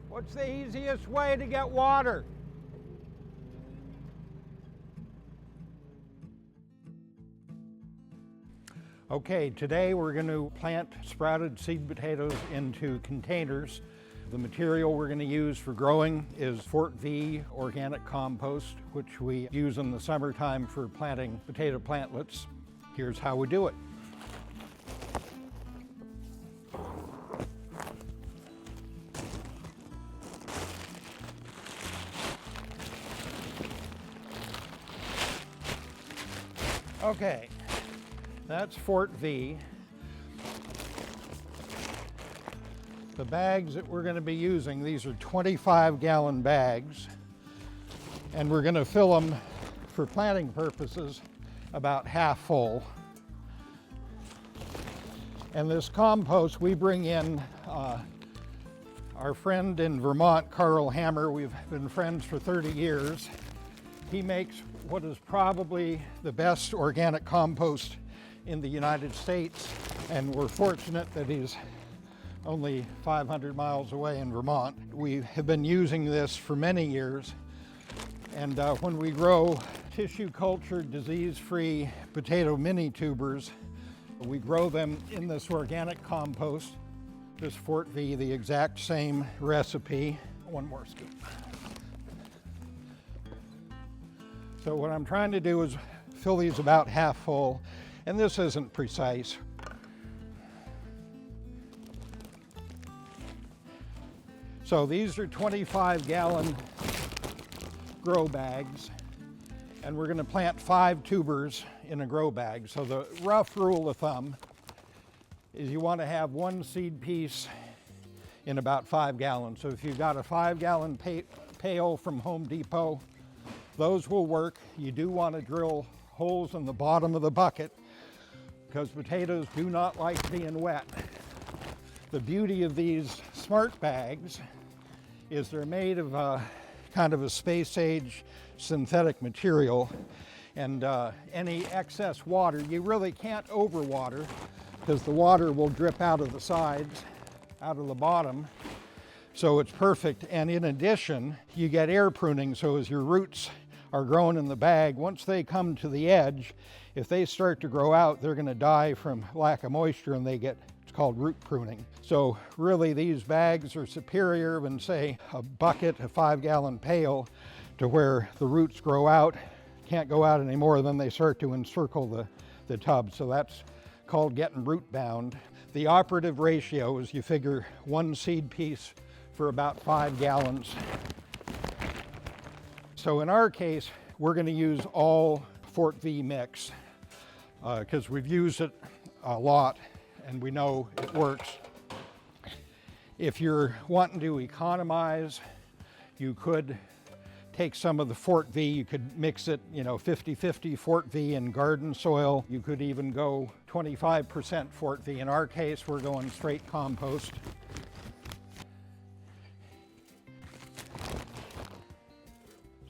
What's the easiest way to get water? Okay, today we're going to plant sprouted seed potatoes into containers. The material we're going to use for growing is Fort-Vee organic compost, which we use in the summertime for planting potato plantlets. Here's how we do it. Okay, that's Fort-Vee. The bags that we're going to be using, these are 25-gallon bags, and we're going to fill them for planting purposes about half full. And this compost we bring in, our friend in Vermont, Carl Hammer, we've been friends for 30 years. He makes what is probably the best organic compost in the United States, and we're fortunate that he's only 500 miles away in Vermont. We have been using this for many years, and when we grow tissue cultured, disease-free potato mini tubers, we grow them in this organic compost, this Fort-Vee, the exact same recipe. One more scoop. So what I'm trying to do is fill these about half full, and this isn't precise. So these are 25-gallon grow bags, and we're going to plant 5 tubers in a grow bag. So the rough rule of thumb is you want to have 1 seed piece in about 5 gallons. So if you've got a 5-gallon pail from Home Depot, those will work. You do want to drill holes in the bottom of the bucket because potatoes do not like being wet. The beauty of these smart bags is they're made of kind of a space-age synthetic material, and any excess water, you really can't overwater because the water will drip out of the sides, out of the bottom. So it's perfect, and in addition, you get air pruning, so as your roots are grown in the bag, once they come to the edge, if they start to grow out, they're going to die from lack of moisture, and it's called root pruning. So really these bags are superior than, say, a bucket, a 5-gallon pail, to where the roots grow out, can't go out anymore, then they start to encircle the tub. So that's called getting root bound. The operative ratio is you figure 1 seed piece for about 5 gallons. So in our case, we're going to use all Fort-Vee mix because we've used it a lot and we know it works. If you're wanting to economize, you could take some of the Fort-Vee, you could mix it, 50-50 Fort-Vee and garden soil. You could even go 25% Fort-Vee. In our case, we're going straight compost.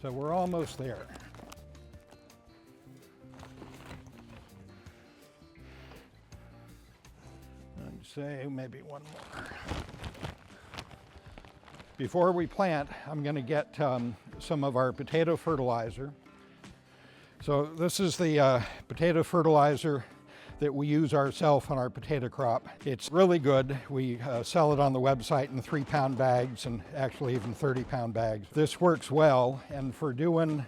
So we're almost there. I'd say maybe one more. Before we plant, I'm going to get some of our potato fertilizer. So this is the potato fertilizer that we use ourselves on our potato crop. It's really good. We sell it on the website in 3-pound bags and actually even 30-pound bags. This works well, and for doing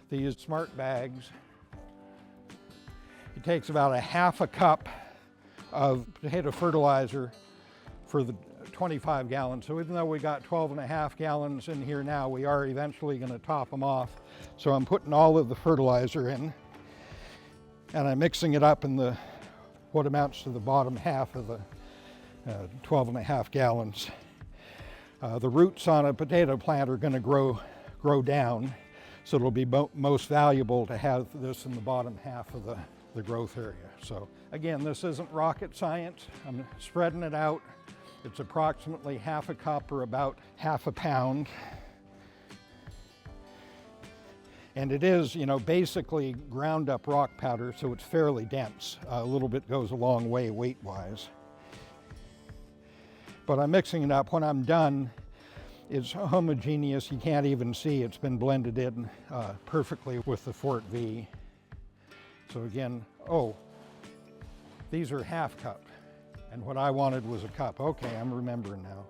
these smart bags, it takes about a half a cup of potato fertilizer for the 25 gallons. So even though we got 12.5 gallons in here now, we are eventually going to top them off. So I'm putting all of the fertilizer in, and I'm mixing it up in what amounts to the bottom half of the 12.5 gallons. The roots on a potato plant are going to grow down, so it'll be most valuable to have this in the bottom half of the growth area. So again, this isn't rocket science. I'm spreading it out. It's approximately half a cup or about half a pound. And it is, basically ground up rock powder, so it's fairly dense. A little bit goes a long way weight-wise. But I'm mixing it up. When I'm done, is homogeneous. You can't even see it's been blended in perfectly with the Fort-Vee. So again, oh, these are half cup, and what I wanted was a cup. Okay, I'm remembering now.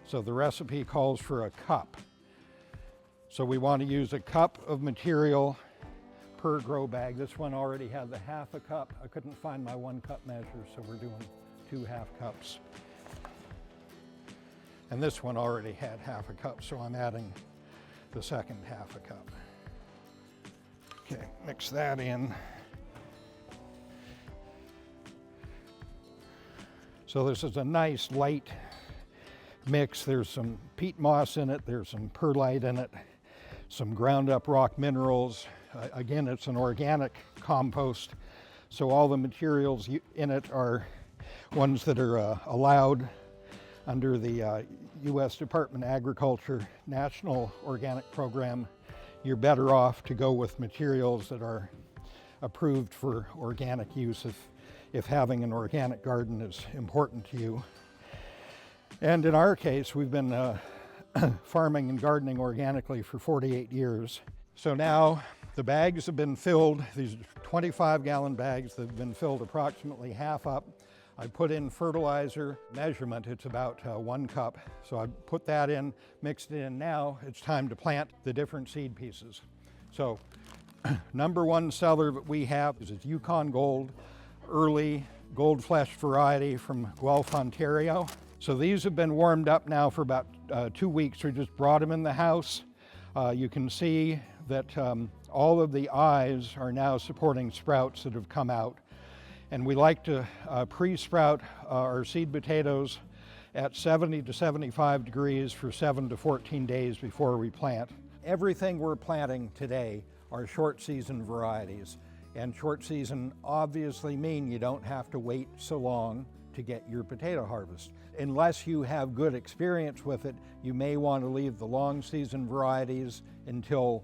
So the recipe calls for a cup. So we want to use a cup of material per grow bag. This one already had the half a cup. I couldn't find my 1 cup measure, so we're doing 2 half cups. And this one already had half a cup, so I'm adding the second half a cup. Okay, mix that in. So this is a nice light mix. There's some peat moss in it, there's some perlite in it, some ground up rock minerals. Again, it's an organic compost, so all the materials in it are ones that are allowed under the U.S. Department of Agriculture National Organic Program. You're better off to go with materials that are approved for organic use if having an organic garden is important to you. And in our case, we've been farming and gardening organically for 48 years. So now the bags have been filled, these 25-gallon bags that have been filled approximately half up. I put in fertilizer measurement, it's about 1 cup. So I put that in, mixed it in. Now it's time to plant the different seed pieces. So number 1 seller that we have is Yukon Gold, early gold flesh variety from Guelph, Ontario. So these have been warmed up now for about 2 weeks. We just brought them in the house. You can see that all of the eyes are now supporting sprouts that have come out. And we like to pre-sprout our seed potatoes at 70 to 75 degrees for 7 to 14 days before we plant. Everything we're planting today are short season varieties. And short season obviously mean you don't have to wait so long to get your potato harvest. Unless you have good experience with it, you may want to leave the long season varieties until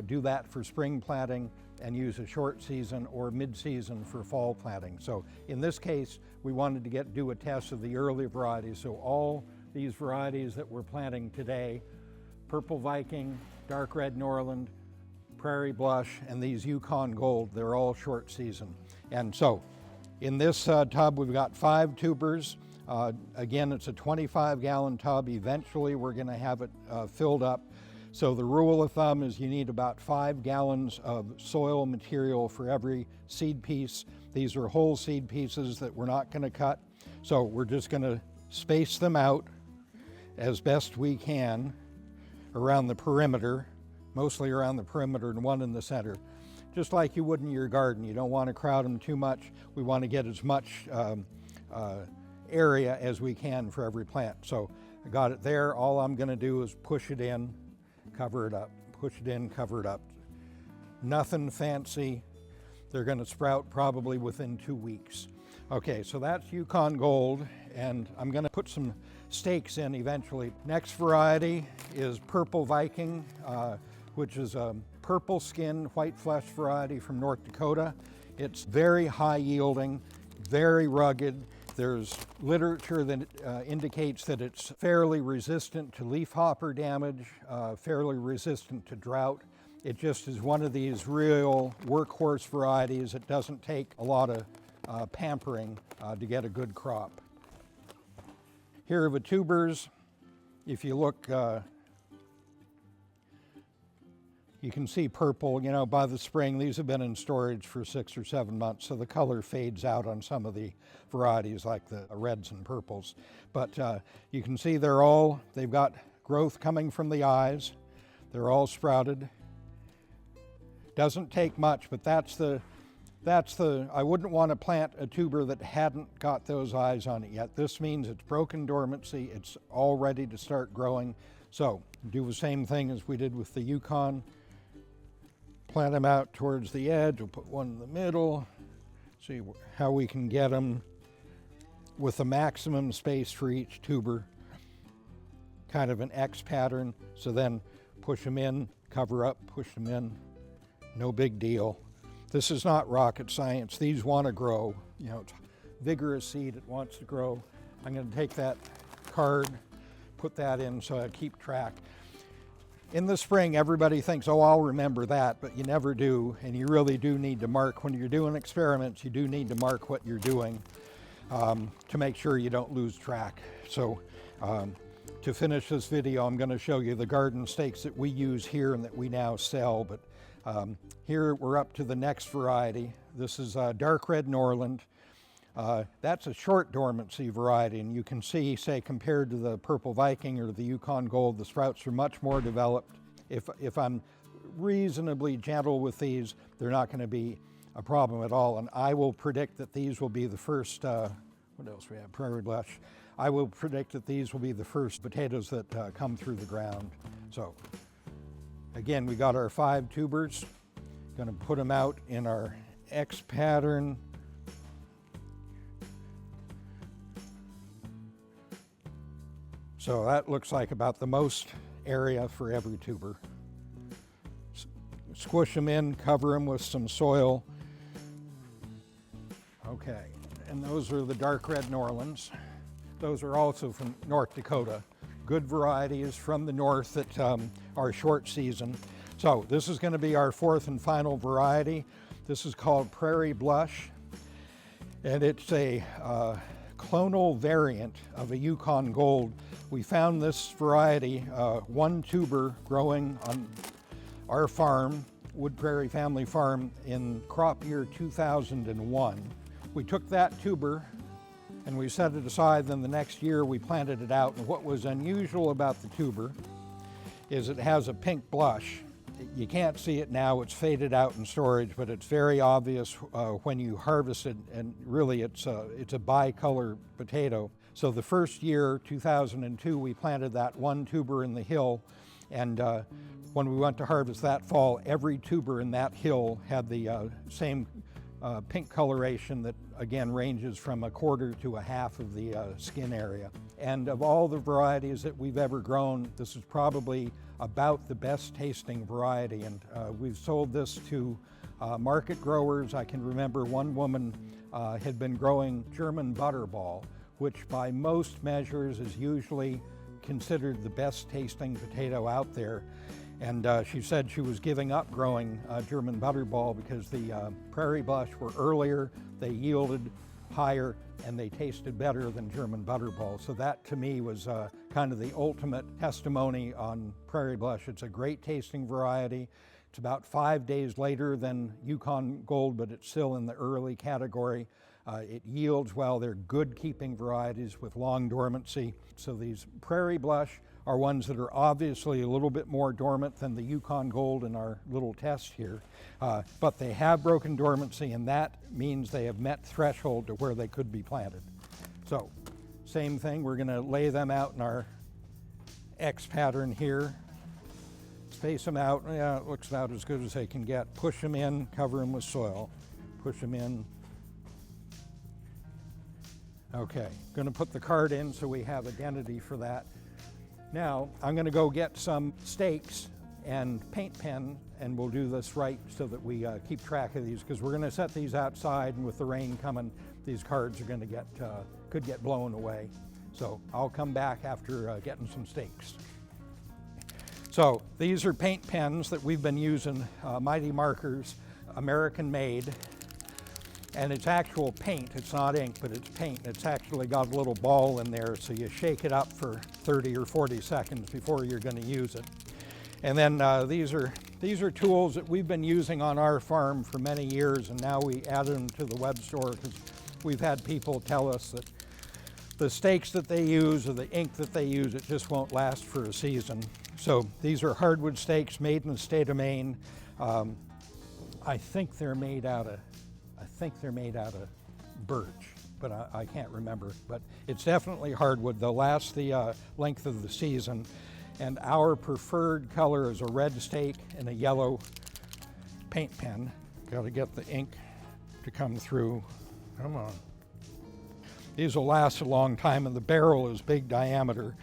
do that for spring planting and use a short season or mid-season for fall planting. So in this case, we wanted to do a test of the early varieties. So all these varieties that we're planting today, Purple Viking, Dark Red Norland, Prairie Blush, and these Yukon Gold, they're all short season. And so in this tub, we've got 5 tubers. Again, it's a 25-gallon tub. Eventually, we're gonna have it filled up. So the rule of thumb is you need about 5 gallons of soil material for every seed piece. These are whole seed pieces that we're not gonna cut. So we're just gonna space them out as best we can around the perimeter, mostly around the perimeter and 1 in the center. Just like you would in your garden. You don't want to crowd them too much. We want to get as much area as we can for every plant. So I got it there. All I'm going to do is push it in, cover it up, push it in, cover it up. Nothing fancy. They're going to sprout probably within 2 weeks. Okay, so that's Yukon Gold, and I'm going to put some stakes in eventually. Next variety is Purple Viking, which is a purple skin, white flesh variety from North Dakota. It's very high yielding, very rugged. There's literature that indicates that it's fairly resistant to leafhopper damage, fairly resistant to drought. It just is one of these real workhorse varieties. It doesn't take a lot of pampering to get a good crop. Here are the tubers. If you look, you can see purple, you know, by the spring. These have been in storage for 6 or 7 months, so the color fades out on some of the varieties like the reds and purples. But you can see they've got growth coming from the eyes. They're all sprouted. Doesn't take much, but I wouldn't want to plant a tuber that hadn't got those eyes on it yet. This means it's broken dormancy, it's all ready to start growing. So do the same thing as we did with the Yukon. Plant them out towards the edge. We'll put one in the middle. See how we can get them with the maximum space for each tuber. Kind of an X pattern. So then push them in, cover up, push them in. No big deal. This is not rocket science. These want to grow. You know, it's vigorous seed. It wants to grow. I'm going to take that card, put that in so I keep track. In the spring, everybody thinks, oh, I'll remember that, but you never do, and you really do need to mark. When you're doing experiments, you do need to mark what you're doing to make sure you don't lose track. So to finish this video, I'm going to show you the garden stakes that we use here and that we now sell, but here we're up to the next variety. This is dark red Norland. That's a short dormancy variety, and you can see, say, compared to the purple Viking or the Yukon Gold, the sprouts are much more developed. If I'm reasonably gentle with these, they're not going to be a problem at all, and I will predict that these will be the first, what else we have, Prairie Blush. I will predict that these will be the first potatoes that come through the ground. So, again, we got our 5 tubers. Going to put them out in our X pattern. So that looks like about the most area for every tuber. Squish them in, cover them with some soil. Okay, and those are the dark red Norlands. Those are also from North Dakota. Good varieties from the north that are short season. So this is going to be our 4th and final variety. This is called Prairie Blush, and it's a clonal variant of a Yukon Gold. We found this variety, one tuber, growing on our farm, Wood Prairie Family Farm, in crop year 2001. We took that tuber and we set it aside, then the next year we planted it out. And what was unusual about the tuber is it has a pink blush. You can't see it now, it's faded out in storage, but it's very obvious when you harvest it, and really it's a bicolor potato. So the first year, 2002, we planted that one tuber in the hill, and when we went to harvest that fall, every tuber in that hill had the same pink coloration that, again, ranges from 1/4 to 1/2 of the skin area. And of all the varieties that we've ever grown, this is probably about the best tasting variety, and we've sold this to market growers. I can remember one woman had been growing German butterball, which by most measures is usually considered the best tasting potato out there. And she said she was giving up growing German butterball because the Prairie Blush were earlier, they yielded higher, and they tasted better than German butterball. So that to me was kind of the ultimate testimony on Prairie Blush. It's a great tasting variety. It's about 5 days later than Yukon Gold, but it's still in the early category. It yields well. They're good keeping varieties with long dormancy. So these Prairie Blush are ones that are obviously a little bit more dormant than the Yukon Gold in our little test here, but they have broken dormancy, and that means they have met threshold to where they could be planted. So same thing, we're going to lay them out in our X pattern here. Space them out. Yeah, it looks about as good as they can get. Push them in, cover them with soil. Push them in. Okay, going to put the card in so we have identity for that. Now, I'm going to go get some stakes and paint pen, and we'll do this right so that we keep track of these, because we're going to set these outside, and with the rain coming, these cards are going to could get blown away. So I'll come back after getting some stakes. So these are paint pens that we've been using, Mighty Markers, American made. And it's actual paint, it's not ink, but it's paint. It's actually got a little ball in there, so you shake it up for 30 or 40 seconds before you're going to use it. And then these are tools that we've been using on our farm for many years, and now we added them to the web store because we've had people tell us that the stakes that they use or the ink that they use, it just won't last for a season. So these are hardwood stakes made in the state of Maine. I think they're made out of birch, but I can't remember. But it's definitely hardwood. They'll last the length of the season. And our preferred color is a red stake and a yellow paint pen. Got to get the ink to come through. Come on. These will last a long time, and the barrel is big diameter,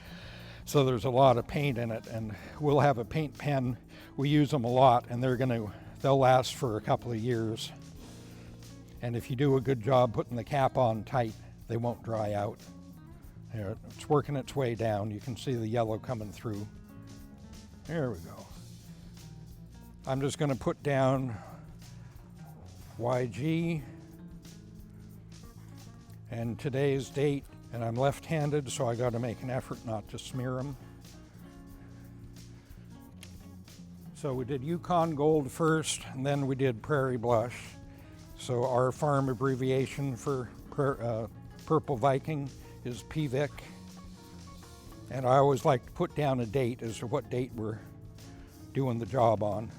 so there's a lot of paint in it. And we'll have a paint pen. We use them a lot, and they'll last for a couple of years. And if you do a good job putting the cap on tight, they won't dry out. There, it's working its way down. You can see the yellow coming through. There we go. I'm just going to put down YG and today's date, and I'm left-handed, so I got to make an effort not to smear them. So we did Yukon Gold first, and then we did Prairie Blush. So our farm abbreviation for Purple Viking is PVIC. And I always like to put down a date as to what date we're doing the job on.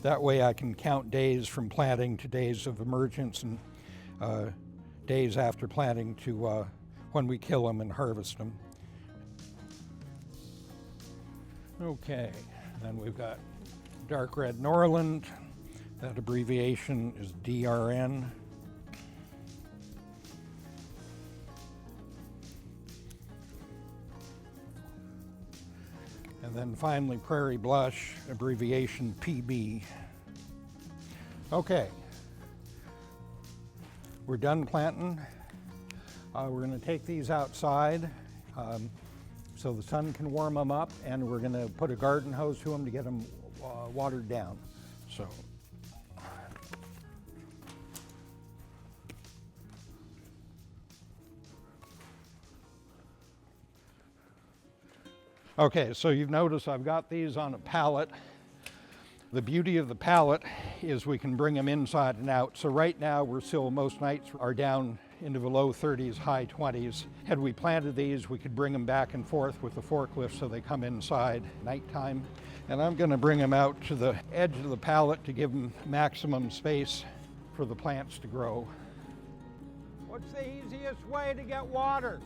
That way I can count days from planting to days of emergence and days after planting to when we kill them and harvest them. Okay, then we've got dark red Norland. That abbreviation is DRN. And then finally Prairie Blush, abbreviation PB. Okay, we're done planting. We're going to take these outside so the sun can warm them up, and we're going to put a garden hose to them to get them watered down. So. Okay, so you've noticed I've got these on a pallet. The beauty of the pallet is we can bring them inside and out. So right now we're still, most nights are down into the low 30s, high 20s. Had we planted these, we could bring them back and forth with the forklift so they come inside nighttime. And I'm gonna bring them out to the edge of the pallet to give them maximum space for the plants to grow. What's the easiest way to get water?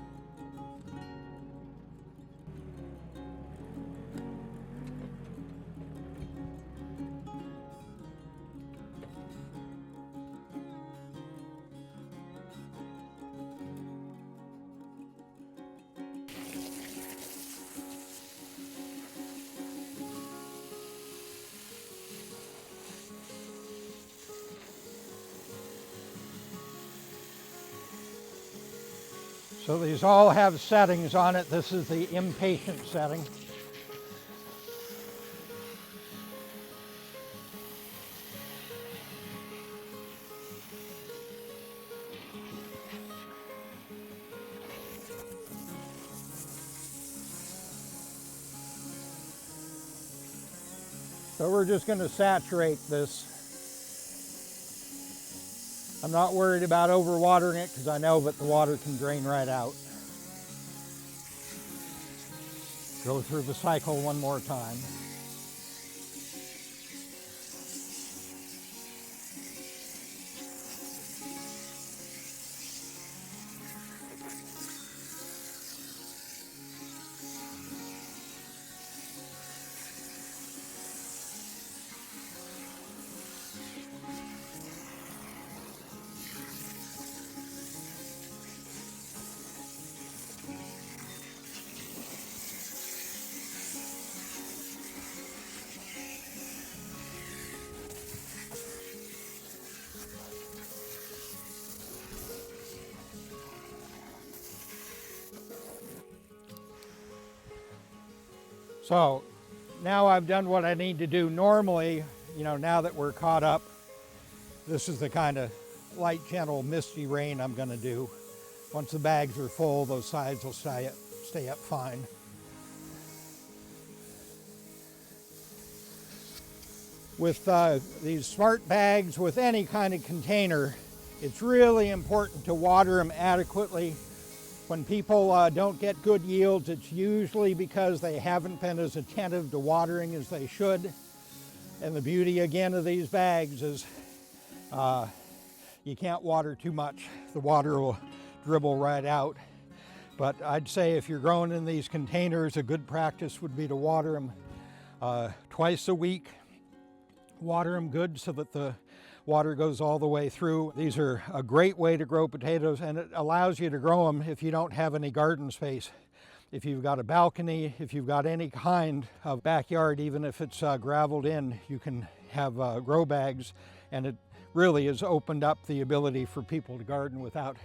So these all have settings on it. This is the impatient setting. So we're just going to saturate this. I'm not worried about overwatering it because I know that the water can drain right out. Go through the cycle one more time. So now I've done what I need to do. Normally, now that we're caught up, this is the kind of light, gentle, misty rain I'm going to do. Once the bags are full, those sides will stay up fine. With these smart bags, with any kind of container, it's really important to water them adequately. When people don't get good yields, it's usually because they haven't been as attentive to watering as they should. And the beauty again of these bags is you can't water too much. The water will dribble right out. But I'd say if you're growing in these containers, a good practice would be to water them twice a week. Water them good so that the water goes all the way through. These are a great way to grow potatoes, and it allows you to grow them if you don't have any garden space. If you've got a balcony, if you've got any kind of backyard, even if it's graveled in, you can have grow bags, and it really has opened up the ability for people to garden without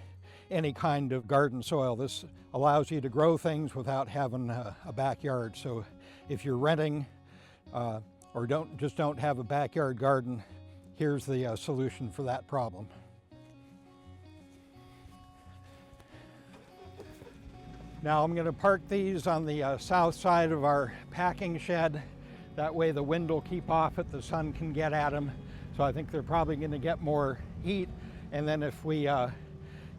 any kind of garden soil. This allows you to grow things without having a backyard. So if you're renting or don't have a backyard garden, here's the solution for that problem. Now I'm going to park these on the south side of our packing shed. That way the wind will keep off it, the sun can get at them. So I think they're probably going to get more heat. And then if we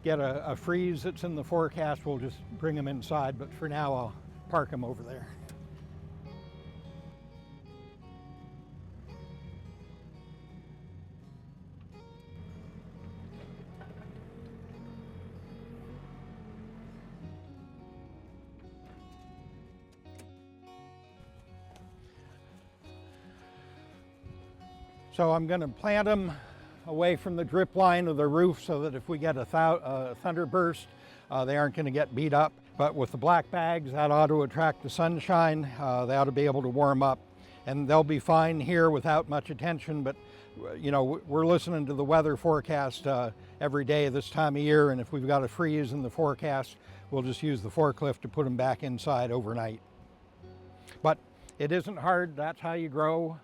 get a freeze that's in the forecast, we'll just bring them inside. But for now, I'll park them over there. So I'm going to plant them away from the drip line of the roof so that if we get a thunderburst, they aren't going to get beat up. But with the black bags, that ought to attract the sunshine. They ought to be able to warm up. And they'll be fine here without much attention. But, you know, we're listening to the weather forecast every day this time of year. And if we've got a freeze in the forecast, we'll just use the forklift to put them back inside overnight. But it isn't hard. That's how you grow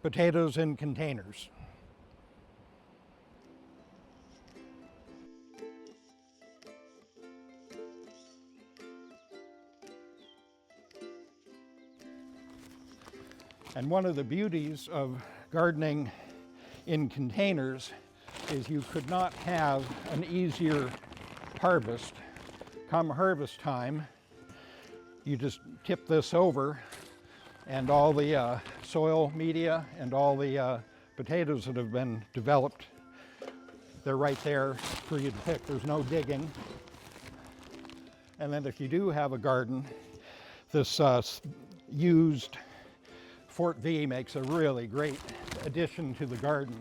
potatoes in containers. And one of the beauties of gardening in containers is you could not have an easier harvest. Come harvest time, you just tip this over and all the soil media and all the potatoes that have been developed, they're right there for you to pick. There's no digging. And then if you do have a garden, this used Fort-Vee makes a really great addition to the garden.